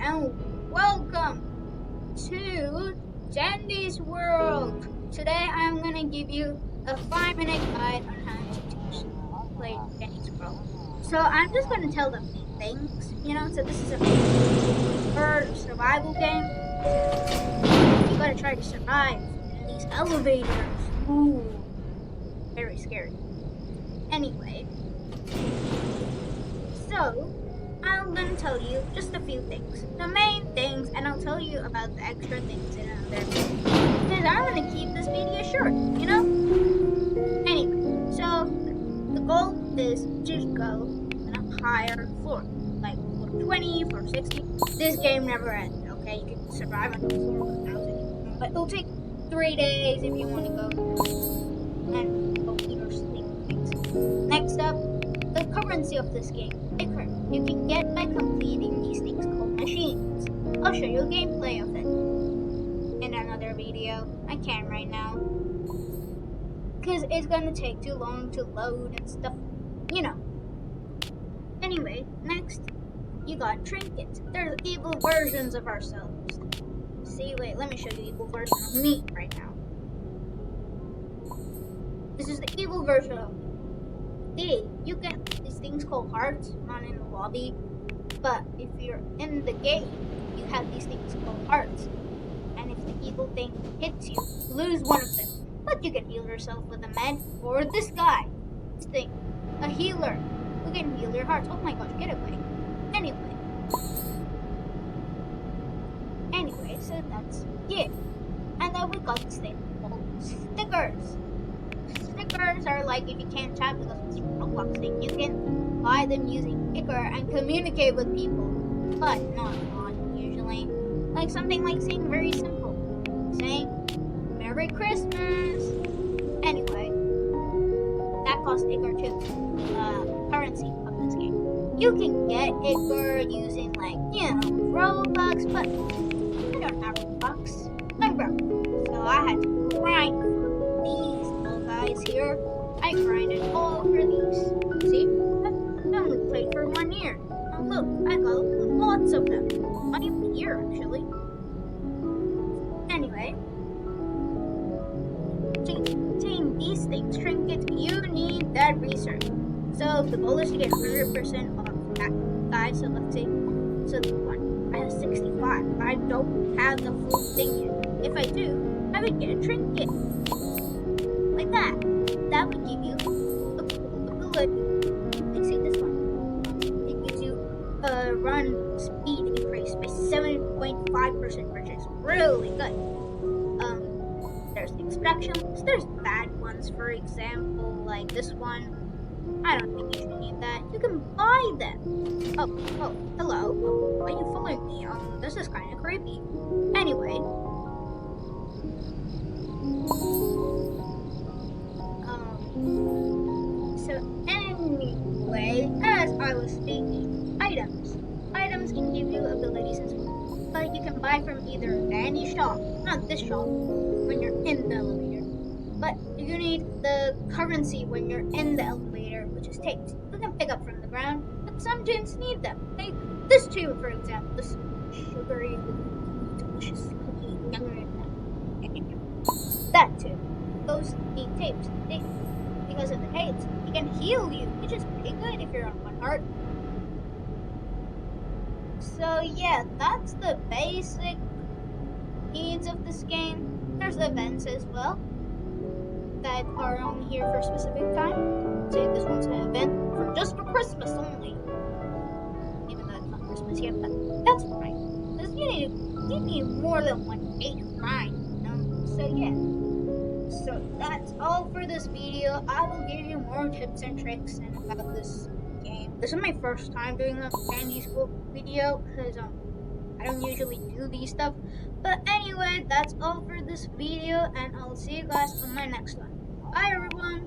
and welcome to Dandy's World. Today I'm gonna give you a 5-minute guide on how to play Dandy's World. So I'm just gonna tell the main things, so this is a bird survival game. You gotta try to survive in these elevators. Ooh, very scary. Anyway, so I'm gonna tell you just a few things, the main things, and I'll tell you about the extra things in another video. Because I'm gonna keep this video short, Anyway, so the goal is to go on a higher floor, like floor 20, floor 60. This game never ends, okay? You can survive on floor 1000, but it'll take 3 days if you want to go and go eat or sleep. Next up, the currency of this game. You can get by completing these things called machines. I'll show you a gameplay of it in another video. I can't right now because it's gonna take too long to load and stuff, Anyway, next you got trinkets. There's evil versions of ourselves. See, wait, let me show you evil version of me right now. This is the evil version of me. You get these things called hearts, not in the lobby, but if you're in the game, you have these things called hearts. And if the evil thing hits you, lose one of them. But you can heal yourself with a med, or this guy, this thing, a healer, who can heal your hearts. Oh my gosh, get away. Anyway, so that's it. And then we got this thing called stickers. Stickers are like, if you can't chat because it's a Roblox thing, you can buy them using sticker and communicate with people, but not usually. Like something like saying very simple, saying Merry Christmas. Anyway, that costs Icar too, currency of this game. You can get Icar using Robux, but I don't have Robux. I'm broke, so I had to grind for these guys here. I grinded all for these. See? I only played for 1 year. And look, I got lots of them. Not even a year, actually. Anyway, to obtain these things, trinkets, you need that research. So the goal is to get 100% off that guy. So let's say, I have 65. I don't have the full thing yet. If I do, I would get a trinket. Like that. That would give you a cool ability. Like see this one. It gives you a run speed increase by 7.5%, which is really good. There's extractions. There's bad ones, for example, like this one. I don't think you should need that. You can buy them. Oh, hello. Why are you following me? This is kind of creepy. Anyway. As I was speaking, items. Items can give you abilities as well. But you can buy from either any shop, not this shop, when you're in the elevator. But you need the currency when you're in the elevator, which is tapes. You can pick up from the ground, but some gyms need them. Like this tube, for example. This sugary, delicious cookie. That too. Those need tapes. Because of the tapes, it can heal you, which is pretty good if you're on 1 heart. So yeah, that's the basic needs of this game. There's events as well that are only here for a specific time. Say this one's an event just for Christmas only. Even though it's not Christmas yet, but that's fine. Because you need more than 1 day to grind, So yeah. So that's all for this video. I will give you more tips and tricks and about this game. This is my first time doing a Dandy's World video because I don't usually do these stuff. But anyway, that's all for this video, and I'll see you guys on my next one. Bye everyone.